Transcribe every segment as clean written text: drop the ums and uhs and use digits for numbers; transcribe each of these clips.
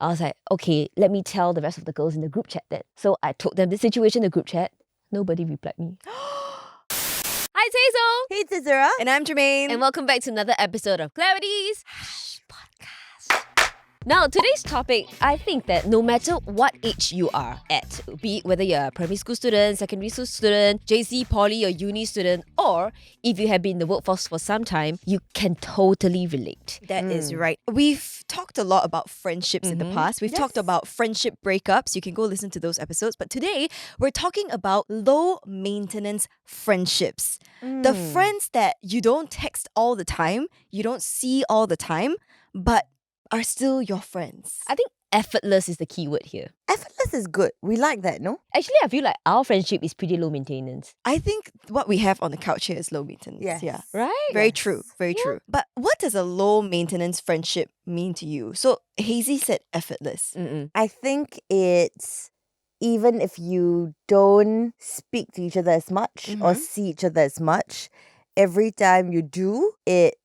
I was like, okay, let me tell the rest of the girls in the group chat then. So I told them the situation in the group chat. Nobody replied me. Hi, Tazo! Hey, it's Azura. And I'm Germaine. And welcome back to another episode of Clarity's Podcast. Now, today's topic, I think that no matter what age you are at, be it whether you're a primary school student, secondary school student, JC, poly or uni student, or if you have been in the workforce for some time, you can totally relate. That is right. We've talked a lot about friendships in the past. We've talked about friendship breakups. You can go listen to those episodes. But today, we're talking about low maintenance friendships. The friends that you don't text all the time, you don't see all the time, but are still your friends. I think effortless is the key word here. Effortless is good. We like that, no? Actually, I feel like our friendship is pretty low maintenance. I think what we have on the couch here is low maintenance. Yes. Yeah. Right? Very true. Very true. But what does a low maintenance friendship mean to you? So Hazy said effortless. I think it's even if you don't speak to each other as much or see each other as much, every time you do, it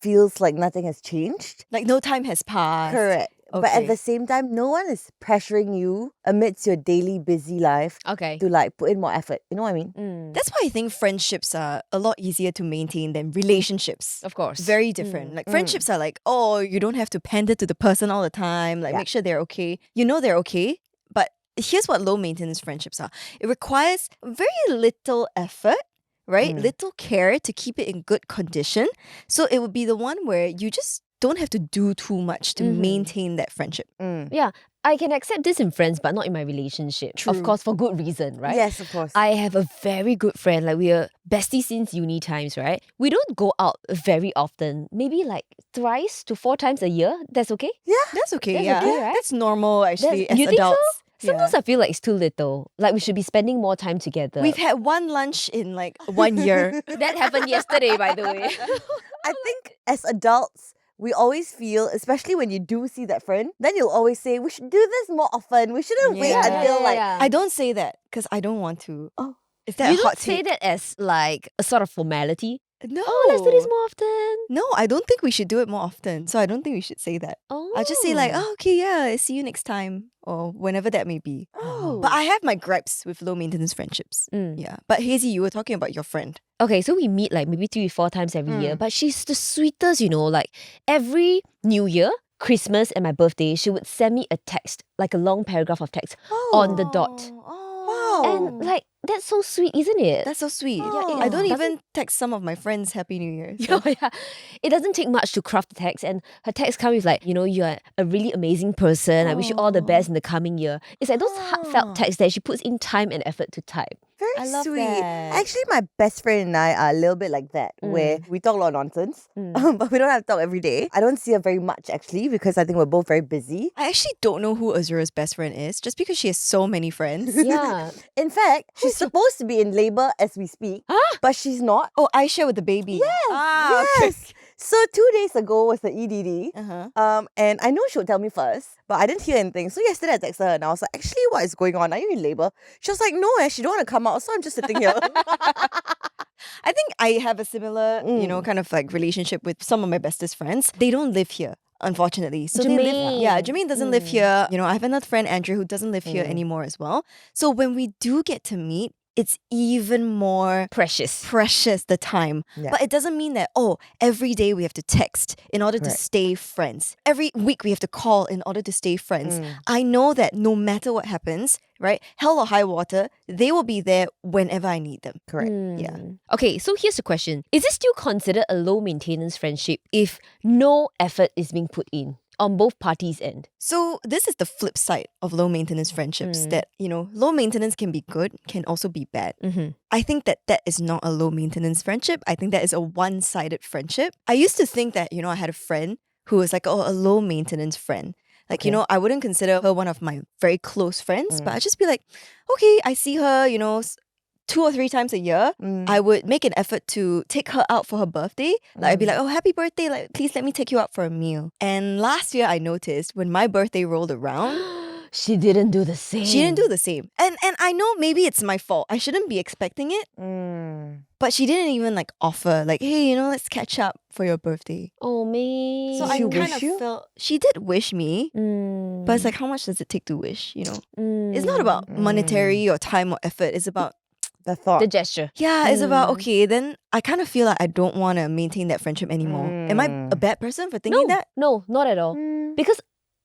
feels like nothing has changed. Like no time has passed. Correct. But at Okay. the same time, no one is pressuring you amidst your daily busy life Okay. to like put in more effort. You know what I mean? That's why I think friendships are a lot easier to maintain than relationships. Of course. Very different. Like friendships are like, oh, you don't have to pander to the person all the time. Like make sure they're okay. You know they're okay. But here's what low maintenance friendships are. It requires very little effort, right? Little care to keep it in good condition. So it would be the one where you just don't have to do too much to maintain that friendship. Yeah, I can accept this in friends, but not in my relationship. Of course, for good reason, right? Yes, of course. I have a very good friend. Like, we are besties since uni times, right? We don't go out very often. Maybe like 3 to 4 times a year. That's okay? That's okay. That's yeah. okay, right? That's normal actually That's- you as think so? adults. Sometimes I feel like it's too little. Like, we should be spending more time together. We've had one lunch in like 1 year. That happened yesterday, by the way. I think as adults, we always feel, especially when you do see that friend, then you'll always say, we should do this more often. We shouldn't wait Yeah. until like, I don't say that because I don't want to. Oh. Is that You a hot don't say take? that as like a sort of formality. No. Oh, let's do this more often. No, I don't think we should do it more often. So I don't think we should say that. Oh. I'll just say like, oh, okay, yeah, see you next time. Or whenever that may be. oh. But I have my gripes with low maintenance friendships. Yeah. But Hazy, you were talking about your friend. Okay, so we meet like maybe 3 or 4 times every year, but she's the sweetest, you know, like every New Year, Christmas and my birthday, she would send me a text, like a long paragraph of text on the dot. Oh. And like, that's so sweet, isn't it? That's so sweet. Oh. I don't Doesn't- even text some of my friends Happy New Year. so- Yeah. It doesn't take much to craft the text, and her text come with like, you know, you're a really amazing person. I wish you all the best in the coming year. It's like those heartfelt texts that she puts in time and effort to type. Very I love sweet. that. Actually, my best friend and I are a little bit like that, where we talk a lot of nonsense, but we don't have to talk every day. I don't see her very much actually because I think we're both very busy. I actually don't know who Azura's best friend is, just because she has so many friends. Yeah. In fact, she's supposed to be in labor as we speak, but she's not. Oh, Aisha with the baby. Yes. Yes. So 2 days ago was the EDD. Uh-huh. And I know she would tell me first, but I didn't hear anything. So yesterday I texted her and I was like, actually, what is going on? Are you in labor? She was like, no, she don't want to come out. So I'm just sitting here. I think I have a similar, you know, kind of like relationship with some of my bestest friends. They don't live here, unfortunately. So they live, Jermaine. Jermaine doesn't live here. You know, I have another friend, Andrew, who doesn't live here anymore as well. So when we do get to meet, it's even more Precious. precious, the time. Yeah. But it doesn't mean that, oh, every day we have to text in order to Correct. stay friends. Every week we have to call in order to stay friends. I know that no matter what happens, right, hell or high water, they will be there whenever I need them. Correct. Yeah. Okay, so here's the question. Is it still considered a low maintenance friendship if no effort is being put in on both parties' end? So this is the flip side of low maintenance friendships that, you know, low maintenance can be good, can also be bad. I think that that is not a low maintenance friendship. I think that is a one-sided friendship. I used to think that, you know, I had a friend who was like, oh, a low maintenance friend. Like, you know, I wouldn't consider her one of my very close friends, but I'd just be like, okay, I see her, you know, 2 or 3 times a year. I would make an effort to take her out for her birthday. Like, I'd be like, oh, happy birthday. Like, please let me take you out for a meal. And last year I noticed when my birthday rolled around, She didn't do the same. She didn't do the same. And I know maybe it's my fault. I shouldn't be expecting it. But she didn't even like offer like, hey, you know, let's catch up for your birthday. Oh, me. So Did I she kind wish of you? felt she did wish me. But it's like, how much does it take to wish, you know? It's not about monetary or time or effort. It's about, The thought. the gesture. yeah, it's about, okay, then I kind of feel like I don't want to maintain that friendship anymore. Am I a bad person for thinking that? No, not at all. Because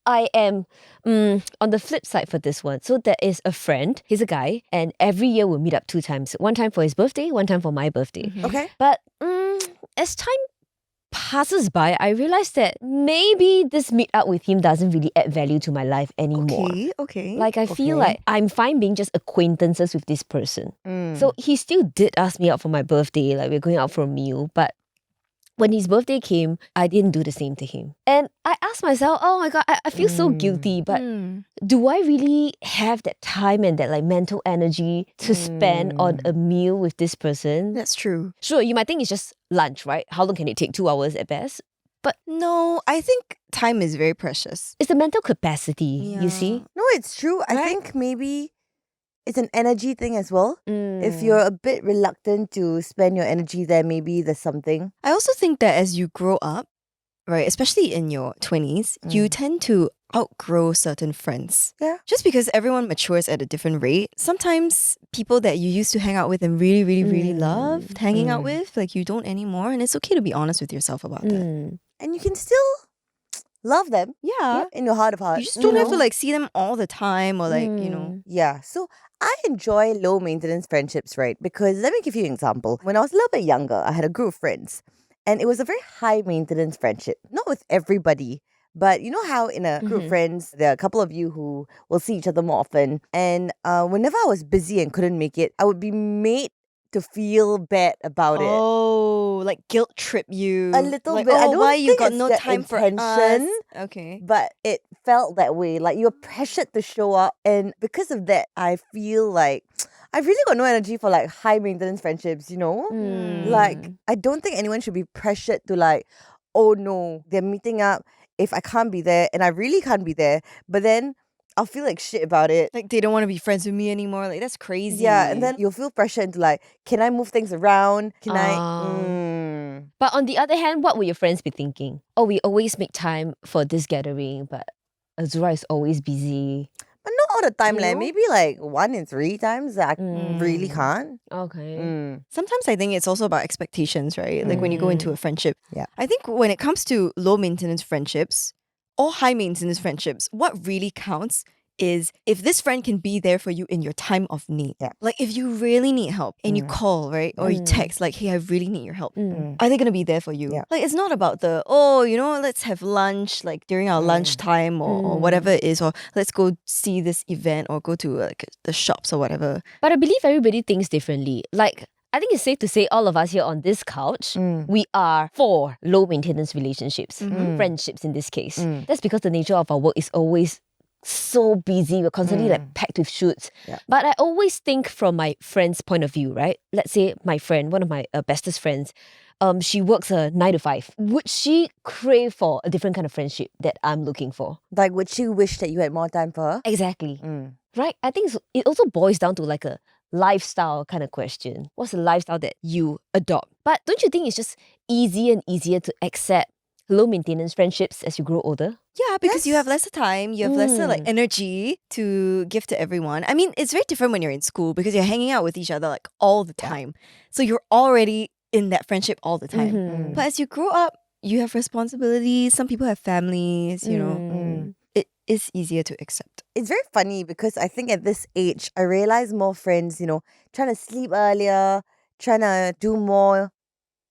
I am on the flip side for this one. So there is a friend, he's a guy, and every year we'll meet up 2 times. One time for his birthday, one time for my birthday. Okay. But as time passes by, I realized that maybe this meet up with him doesn't really add value to my life anymore. Okay. Like I feel Okay. like I'm fine being just acquaintances with this person. So he still did ask me out for my birthday, like we're going out for a meal, but when his birthday came, I didn't do the same to him. And I asked myself, oh my god, I feel so guilty, but do I really have that time and that like mental energy to spend on a meal with this person? That's true. Sure, you might think it's just lunch, right? How long can it take? 2 hours at best? But No, I think time is very precious. it's the mental capacity, you see? No, it's true. I Right? think maybe it's an energy thing as well. If you're a bit reluctant to spend your energy there, maybe there's something. I also think that as you grow up, right, especially in your 20s, you tend to outgrow certain friends. Yeah. Just because everyone matures at a different rate, sometimes people that you used to hang out with and really, really, really loved hanging out with, like you don't anymore. And it's okay to be honest with yourself about that. And you can still love them Yeah. in your heart of hearts. You just don't have to know? like see them all the time or like, you know. Yeah. So I enjoy low maintenance friendships, right? Because let me give you an example. When I was a little bit younger, I had a group of friends. And it was a very high maintenance friendship. Not with everybody, but you know how in a group of friends, there are a couple of you who will see each other more often. And whenever I was busy and couldn't make it, I would be made to feel bad about it. Oh, like guilt trip you. A little like, bit. I Oh, don't why you think got it's no the time for intention. us? Okay. But it felt that way. Like you're pressured to show up. And because of that, I feel like I've really got no energy for like high maintenance friendships, you know? Like, I don't think anyone should be pressured to like, oh no, they're meeting up if I can't be there and I really can't be there. But then I'll feel like shit about it. Like they don't want to be friends with me anymore. Like that's crazy. Yeah, and then you'll feel pressure into like, can I move things around? Can But on the other hand, what will your friends be thinking? Oh, we always make time for this gathering, but Azura is always busy. But not all the time, You like know? maybe like 1 in 3 times I really can't. Okay. sometimes I think it's also about expectations, right? Like when you go into a friendship. Yeah. I think when it comes to low maintenance friendships or high maintenance friendships, what really counts is if this friend can be there for you in your time of need. Yeah. Like if you really need help and you call, right? Or you text like, hey, I really need your help. Are they going to be there for you? Yeah. Like it's not about the, oh, you know, let's have lunch like during our lunchtime or whatever it is, or let's go see this event or go to like the shops or whatever. But I believe everybody thinks differently. Like, I think it's safe to say all of us here on this couch, we are for low maintenance relationships, friendships in this case. That's because the nature of our work is always so busy. We're constantly like packed with shoots. Yeah. But I always think from my friend's point of view, right? Let's say my friend, one of my bestest friends, she works a 9 to 5. Would she crave for a different kind of friendship that I'm looking for? Like, would she wish that you had more time for her? Exactly. Right? I think it also boils down to like a lifestyle kind of question. What's the lifestyle that you adopt? But don't you think it's just easier and easier to accept low maintenance friendships as you grow older? Yeah, because you have lesser time, you have lesser like energy to give to everyone. I mean, it's very different when you're in school because you're hanging out with each other like all the time. So you're already in that friendship all the time. But as you grow up, you have responsibilities. Some people have families, you know. It is easier to accept. It's very funny because I think at this age, I realize more friends, you know, trying to sleep earlier, trying to do more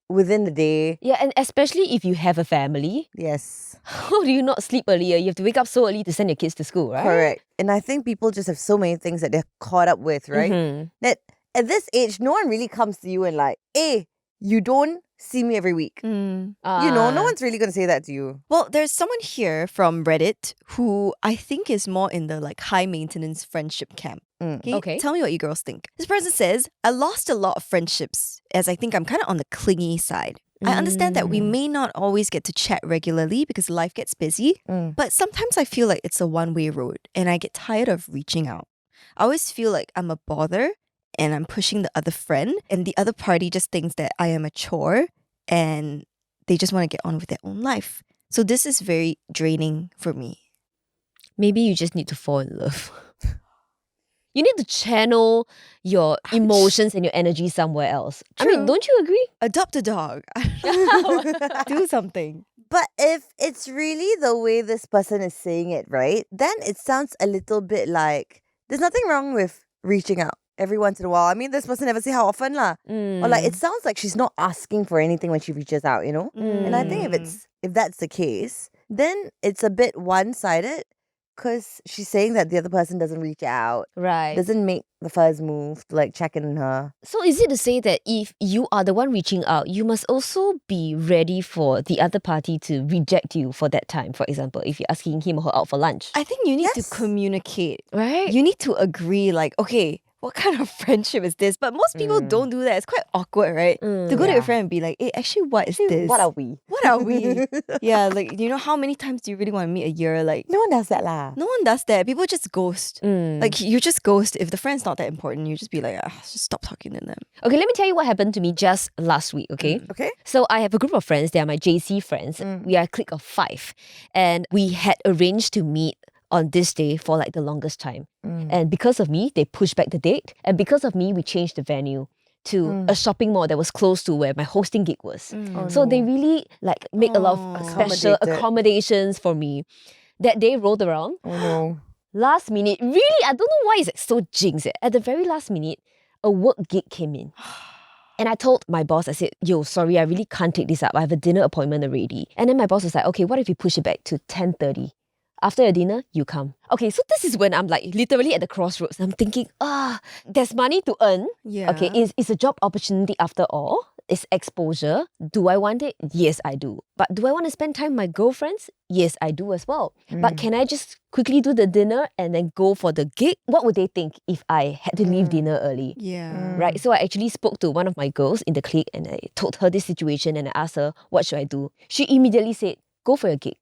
within the day. Yeah, and especially if you have a family, Yes, how do you not sleep earlier? You have to wake up so early to send your kids to school, right? correct. And I think people just have so many things that they're caught up with, right? That at this age, no one really comes to you and like, hey, you don't see me every week. You know, no one's really going to say that to you. Well, there's someone here from Reddit who I think is more in the like high maintenance friendship camp. Okay. Tell me what you girls think. This person says, I lost a lot of friendships as I think I'm kind of on the clingy side. I understand that we may not always get to chat regularly because life gets busy, but sometimes I feel like it's a one-way road and I get tired of reaching out. I always feel like I'm a bother and I'm pushing the other friend, and the other party just thinks that I am a chore and they just want to get on with their own life. So this is very draining for me. Maybe you just need to fall in love. You need to channel your emotions and your energy somewhere else. I mean, True. don't you agree? Adopt a dog. Do something. But if it's really the way this person is saying it, right, then it sounds a little bit like there's nothing wrong with reaching out every once in a while. I mean, this person never say how often lah. Or like it sounds like she's not asking for anything when she reaches out, you know? And I think if that's the case, then it's a bit one-sided because she's saying that the other person doesn't reach out, Right. doesn't make the first move to like check in on her. So is it to say that if you are the one reaching out, you must also be ready for the other party to reject you for that time? For example, if you're asking him or her out for lunch. I think you need Yes. to communicate. Right? You need to agree, like, okay, what kind of friendship is this? But most people don't do that. It's quite awkward, right? To go to your friend and be like, hey, actually, what is this? What are we? What are we? Yeah, like, you know, how many times do you really want to meet a year? Like, No one does that lah. no one does that. People just ghost. Like, you just ghost. If the friend's not that important, you just be like, just stop talking to them. Okay, let me tell you what happened to me just last week, okay? Okay. So I have a group of friends. They are my JC friends. We are a clique of 5. And we had arranged to meet on this day for like the longest time. And because of me, they pushed back the date. And because of me, we changed the venue to a shopping mall that was close to where my hosting gig was. So they really like make a lot of special Accommodated. accommodations for me. That day rolled around. Oh no. Last minute, really, I don't know why it's like so jinxed. At the very last minute, a work gig came in. And I told my boss, I said, yo, sorry, I really can't take this up. I have a dinner appointment already. And then my boss was like, okay, what if you push it back to 10:30? After your dinner, you come. Okay, so this is when I'm like literally at the crossroads. I'm thinking, there's money to earn. Yeah. Okay, it's a job opportunity after all. It's exposure. Do I want it? Yes, I do. But do I want to spend time with my girlfriends? Yes, I do as well. But can I just quickly do the dinner and then go for the gig? What would they think if I had to leave dinner early? Yeah. Right, so I actually spoke to one of my girls in the clique and I told her this situation and I asked her, what should I do? She immediately said, go for your gig.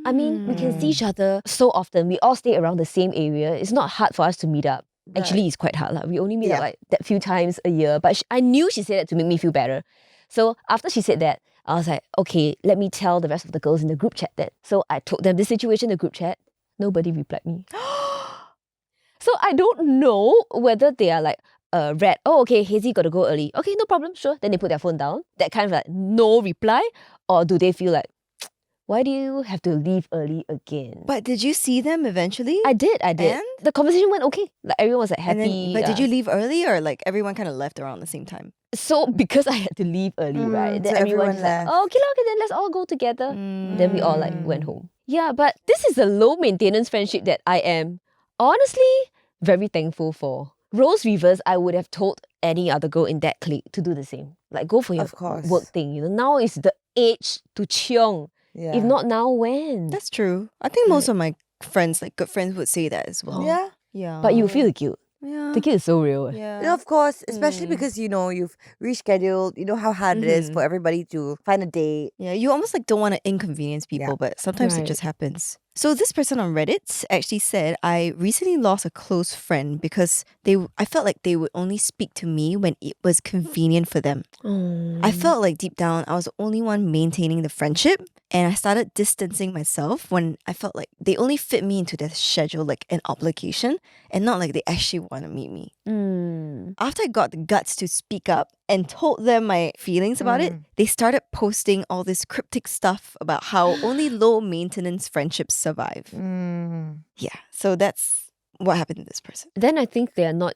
I mean, we can see each other so often. We all stay around the same area. It's not hard for us to meet up. Actually, it's quite hard. Like, we only meet up like that few times a year. But I knew she said that to make me feel better. So after she said that, I was like, okay, let me tell the rest of the girls in the group chat then. So I told them this situation in the group chat. Nobody replied me. So I don't know whether they are like, read, oh, okay, Hazy got to go early. Okay, no problem, sure. Then they put their phone down. That kind of like no reply. Or do they feel like, why do you have to leave early again? But did you see them eventually? I did. And? The conversation went okay. Like everyone was like And happy. then, but did you leave early or like everyone kind of left around the same time? So because I had to leave early, right? Then so everyone everyone was like, left. oh, okay, then let's all go together. Then we all like went home. Yeah, but this is a low maintenance friendship that I am honestly very thankful for. Roles reverse, I would have told any other girl in that clique to do the same. Like go for your Of course. work thing. You know, now is the age to chiong. Yeah. If not now, when? That's true. I think most of my friends, like good friends, would say that as well. Yeah. Yeah. But you feel the guilt. Yeah. The guilt is so real. Yeah. Yeah, of course, especially because you know you've rescheduled. You know how hard it is for everybody to find a date. Yeah, you almost like don't want to inconvenience people, Yeah. but sometimes it Right. just happens. So this person on Reddit actually said, I recently lost a close friend because I felt like they would only speak to me when it was convenient for them. I felt like deep down I was the only one maintaining the friendship, and I started distancing myself when I felt like they only fit me into their schedule like an obligation and not like they actually want to meet me. After I got the guts to speak up and told them my feelings about it, they started posting all this cryptic stuff about how only low maintenance friendships survive. Yeah, so that's what happened to this person. Then I think they are not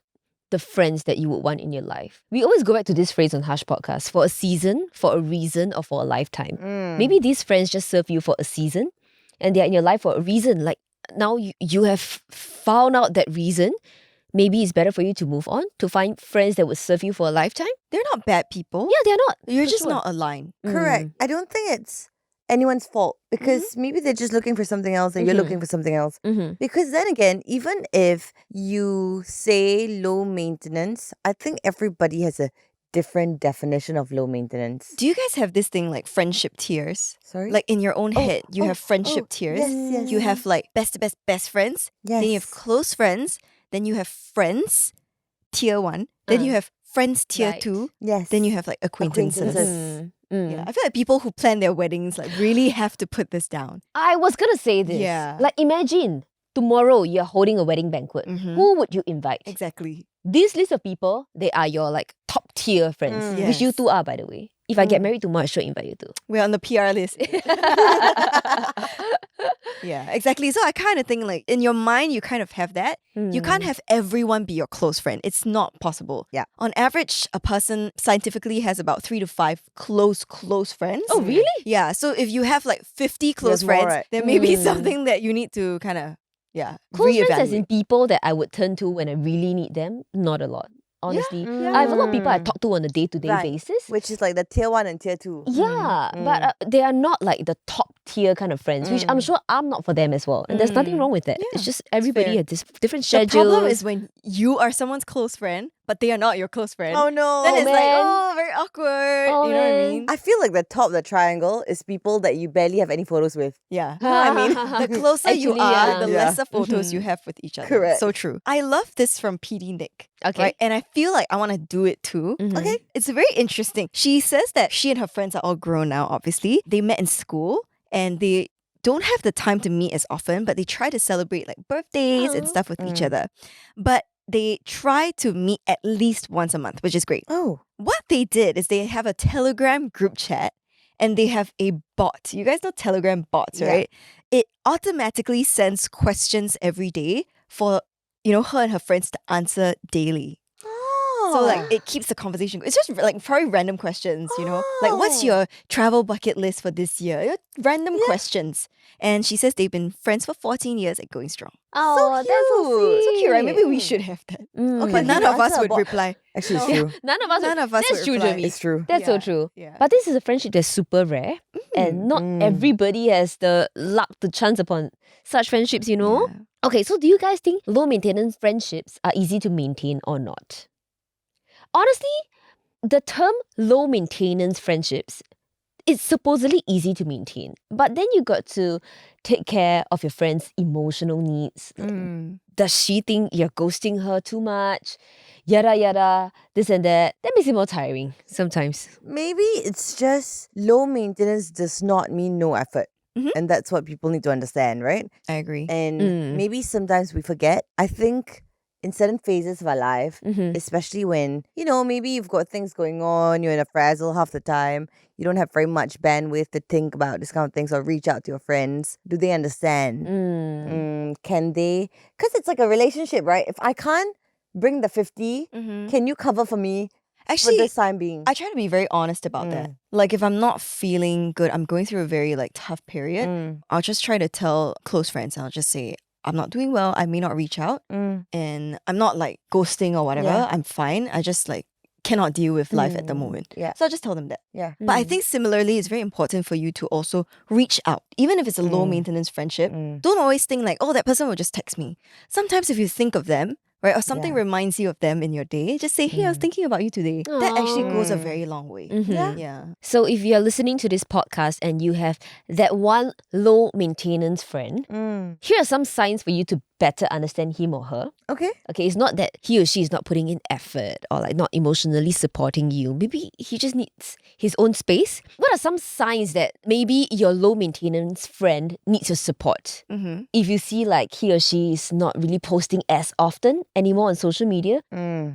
the friends that you would want in your life. We always go back to this phrase on Hush Podcast, for a season, for a reason, or for a lifetime. Maybe these friends just serve you for a season and they're in your life for a reason. Like now you have found out that reason. Maybe it's better for you to move on, to find friends that would serve you for a lifetime. They're not bad people. Yeah, they're not. You're for just sure. not aligned. Correct. I don't think it's anyone's fault because maybe they're just looking for something else and you're looking for something else. Because then again, even if you say low maintenance, I think everybody has a different definition of low maintenance. Do you guys have this thing like friendship tiers? Sorry? Like in your own head, you have friendship tiers. Yes. You have like best friends. Yes. Then you have close friends. Then you have friends, tier 1. Then you have friends, tier Right. 2. Yes. Then you have like acquaintances. Yeah, I feel like people who plan their weddings like really have to put this down. I was gonna say this. Yeah. Like imagine tomorrow you're holding a wedding banquet. Who would you invite? Exactly. This list of people, they are your like top tier friends, which you Yes. two are, by the way. If I get married tomorrow, I should invite you too. We're on the PR list. Yeah, exactly. So I kind of think like in your mind, you kind of have that. You can't have everyone be your close friend. It's not possible. Yeah. On average, a person scientifically has about 3 to 5 close friends. Oh, really? Yeah. So if you have like 50 close There's more, friends, right? there may be something that you need to kind of, Close friends as reevaluate. in people that I would turn to when I really need them? Not a lot. Honestly. Yeah. I have a lot of people I talk to on a day-to-day Right. basis. Which is like the tier 1 and tier 2. Yeah, but they are not like the top tier kind of friends, which I'm sure I'm not for them as well. And there's nothing wrong with that. It's just everybody fair. has this different The schedules. problem is when you are someone's close friend, but they are not your close friend. Oh no. Then it's like, man. very awkward. Oh, you know what I man. mean? I feel like the top of the triangle is people that you barely have any photos with. Yeah. You know what I mean? The closer you Actually, are, yeah. the Yeah. lesser photos you have with each other. Correct. So true. I love this from PD Nick. Okay. Right? And I feel like I want to do it too. Okay. It's very interesting. She says that she and her friends are all grown now, obviously. They met in school and they don't have the time to meet as often, but they try to celebrate like birthdays and stuff with each other. But they try to meet at least once a month, which is great. Oh. What they did is they have a Telegram group chat and they have a bot. You guys know Telegram bots, Yeah. right? It automatically sends questions every day for, her and her friends to answer daily. So like it keeps the conversation going. It's just like very random questions, Like what's your travel bucket list for this year? Random questions. And she says they've been friends for 14 years and going strong. Oh, that's so cute. sweet. So cute, right? Maybe we should have that. Okay, But none you of us answer would about- reply. Actually, it's true. None of us. None of us That's would true, reply. Jeremy. It's true. That's so Yeah, true. yeah. But this is a friendship that's super rare, and not everybody has the luck to chance upon such friendships. Yeah. Okay, so do you guys think low maintenance friendships are easy to maintain or not? Honestly, the term low maintenance friendships, it's supposedly easy to maintain, but then you got to take care of your friend's emotional needs. Does she think you're ghosting her too much? Yada yada, this and that. That makes it more tiring sometimes. Maybe it's just low maintenance does not mean no effort. And that's what people need to understand, right? I agree. And maybe sometimes we forget. I think in certain phases of our life, especially when, maybe you've got things going on, you're in a frazzle half the time, you don't have very much bandwidth to think about this kind of things or reach out to your friends. Do they understand? Can they? Because it's like a relationship, right? If I can't bring the 50, can you cover for me for Actually, this time being? I try to be very honest about that. Like if I'm not feeling good, I'm going through a very like tough period, I'll just try to tell close friends. I'll just say, I'm not doing well. I may not reach out. And I'm not like ghosting or whatever. Yeah. I'm fine. I just like cannot deal with life at the moment. Yeah. So I'll just tell them that. Yeah. But I think similarly, it's very important for you to also reach out. Even if it's a low maintenance friendship, don't always think like, oh, that person will just text me. Sometimes if you think of them, right, or something reminds you of them in your day, just say, hey, I was thinking about you today. That actually goes a very long way. Yeah. So if you're listening to this podcast and you have that one low maintenance friend, here are some signs for you to better understand him or her. Okay. Okay, it's not that he or she is not putting in effort or like not emotionally supporting you. Maybe he just needs his own space. What are some signs that maybe your low maintenance friend needs your support? If you see like he or she is not really posting as often anymore on social media,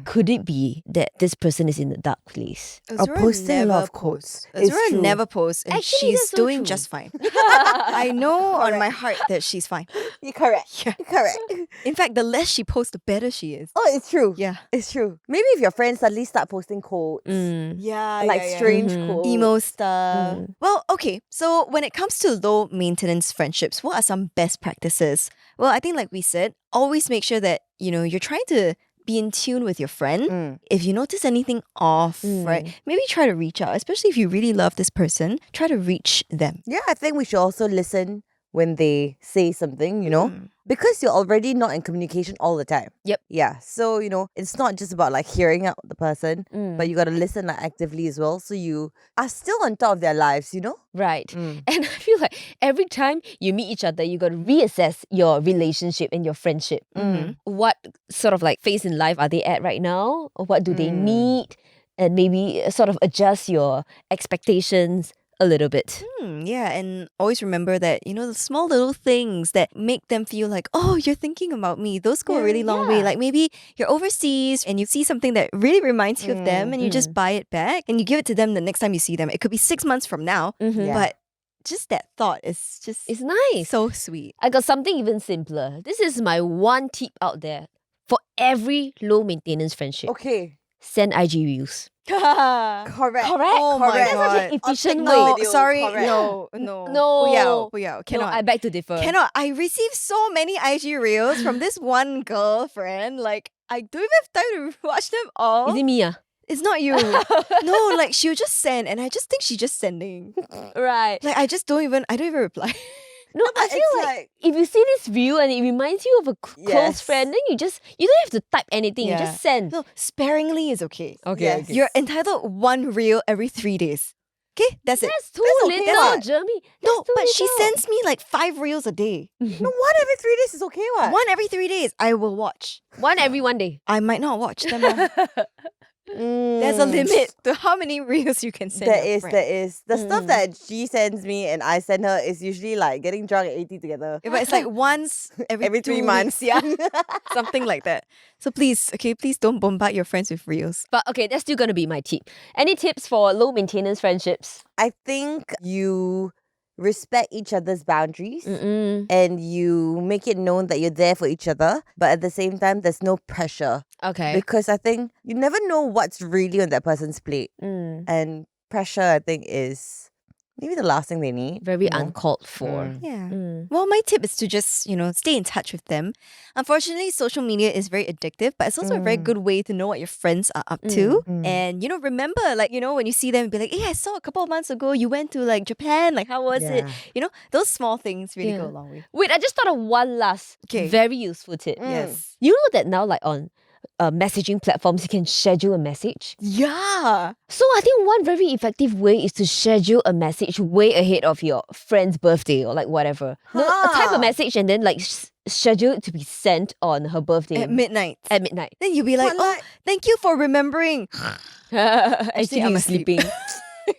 could it be that this person is in the dark place? Or posting a lot of quotes. It's Azura true. never posts and Actually, she's that's so doing true. just fine. I know on my heart that she's fine. You're correct. Yeah. You're correct. In fact, the less she posts, the better she is. Oh, it's true. Yeah. It's true. Maybe if your friends suddenly start posting quotes, Yeah. like strange quotes. Emo stuff. Well, okay. So when it comes to low maintenance friendships, what are some best practices? Well, I think like we said, always make sure that, you're trying to be in tune with your friend. If you notice anything off, right, maybe try to reach out. Especially if you really love this person, try to reach them. Yeah, I think we should also listen when they say something, you know? Because you're already not in communication all the time. Yep. Yeah. So, it's not just about like hearing out the person, but you got to listen like actively as well. So you are still on top of their lives, Right. And I feel like every time you meet each other, you got to reassess your relationship and your friendship. What sort of like phase in life are they at right now? Or what do they need? And maybe sort of adjust your expectations a little bit. Yeah, and always remember that, the small little things that make them feel like, oh, you're thinking about me. Those go a really long way. Like maybe you're overseas and you see something that really reminds you of them and you just buy it back and you give it to them the next time you see them. It could be 6 months from now, but just that thought is just It's nice. so sweet. I got something even simpler. This is my one tip out there for every low maintenance friendship. Okay. Send IG reels. Correct. Oh my That's God. such an efficient No, way. video, Sorry, correct. no. No. Cannot. No, I beg to differ. Cannot. I received so many IG reels from this one girlfriend. Like, I don't even have time to watch them all. Is it me? It's not you. No, like she'll just send and I just think she's just sending. Right. Like I don't even reply. No, I but feel it's like if you see this reel and it reminds you of a close Yes. friend, then you don't have to type anything. You Yeah. just send. No, sparingly is okay. Yes. You're entitled one reel every 3 days. Okay? That's it. That's too okay, little, what? Jeremy. No, That's too but she little. sends me like 5 reels a day. No, 1 every 3 days is okay, what? One every 3 days, I will watch. one every one day. I might not watch them. There's a limit to how many reels you can send. There your is, friend. there is. The stuff that she sends me and I send her is usually like getting drunk at 80 together. Yeah, but it's like once every 3 2 months. weeks, yeah, something like that. So please don't bombard your friends with reels. But okay, that's still gonna be my tip. Any tips for low maintenance friendships? I think you respect each other's boundaries Mm-mm. and you make it known that you're there for each other, but at the same time, there's no pressure. Okay. Because I think you never know what's really on that person's plate. And pressure, I think, is maybe the last thing they need. Very uncalled for. Yeah. Well, my tip is to just, stay in touch with them. Unfortunately, social media is very addictive, but it's also a very good way to know what your friends are up to. And, remember, like, when you see them, be like, hey, I saw a couple of months ago, you went to like Japan. Like, how was it? Those small things really go a long way. Wait, I just thought of one last very useful tip. Yes. You know that now, like on messaging platforms, you can schedule a message. Yeah. So I think one very effective way is to schedule a message way ahead of your friend's birthday or like whatever. No, type a message and then like schedule it to be sent on her birthday. At midnight. At midnight. Then you'll be like, oh, thank you for remembering. Actually, I'm asleep. sleeping.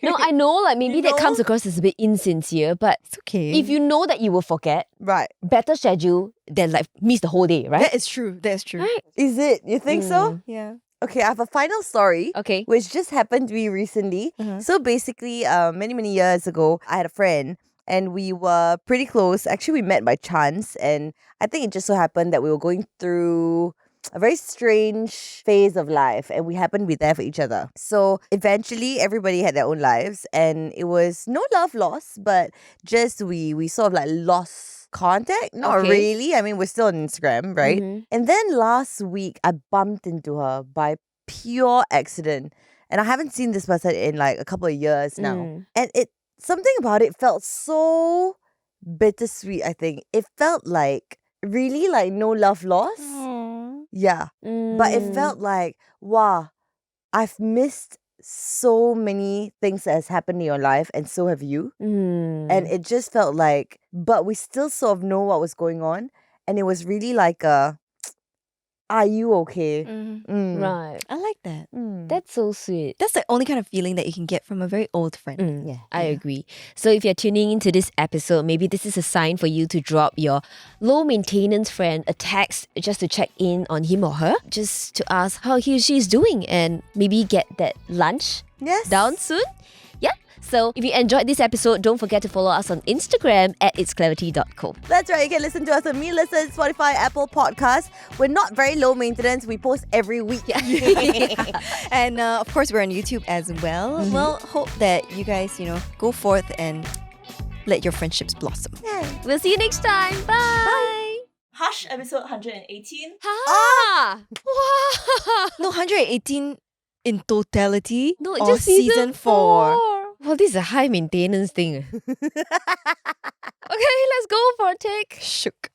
No, I know like maybe that comes across as a bit insincere, but It's okay. if you know that you will forget, Right. better schedule than like miss the whole day, right? That is true. That is true. Right. Is it? You think so? Yeah. Okay, I have a final story. Okay. Which just happened to me recently. So basically, many, many years ago, I had a friend and we were pretty close. Actually, we met by chance. And I think it just so happened that we were going through a very strange phase of life and we happened to be there for each other. So eventually, everybody had their own lives and it was no love lost, but just we sort of like lost contact. Not Okay. really. I mean, we're still on Instagram, right? And then last week, I bumped into her by pure accident. And I haven't seen this person in like a couple of years now. And something about it felt so bittersweet, I think. It felt like really like no love lost. Yeah. But it felt like, wow, I've missed so many things that has happened in your life and so have you. And it just felt like, but we still sort of know what was going on. And it was really like are you okay? Right. I like that. That's so sweet. That's the only kind of feeling that you can get from a very old friend. Yeah. I agree. So if you're tuning into this episode, maybe this is a sign for you to drop your low maintenance friend a text just to check in on him or her, just to ask how he or she is doing and maybe get that lunch Yes. down soon. Yeah. So if you enjoyed this episode, don't forget to follow us on Instagram at itsclarity.co. That's right. You can listen to us on Me Listen, Spotify, Apple Podcasts. We're not very low maintenance. We post every week. And of course, we're on YouTube as well. Well, hope that you guys, go forth and let your friendships blossom. We'll see you next time. Bye. Hush, episode 118. Ha! Wow. No, 118 in totality. No, or just season 4. Well, this is a high maintenance thing. Okay, let's go for a take. Shook.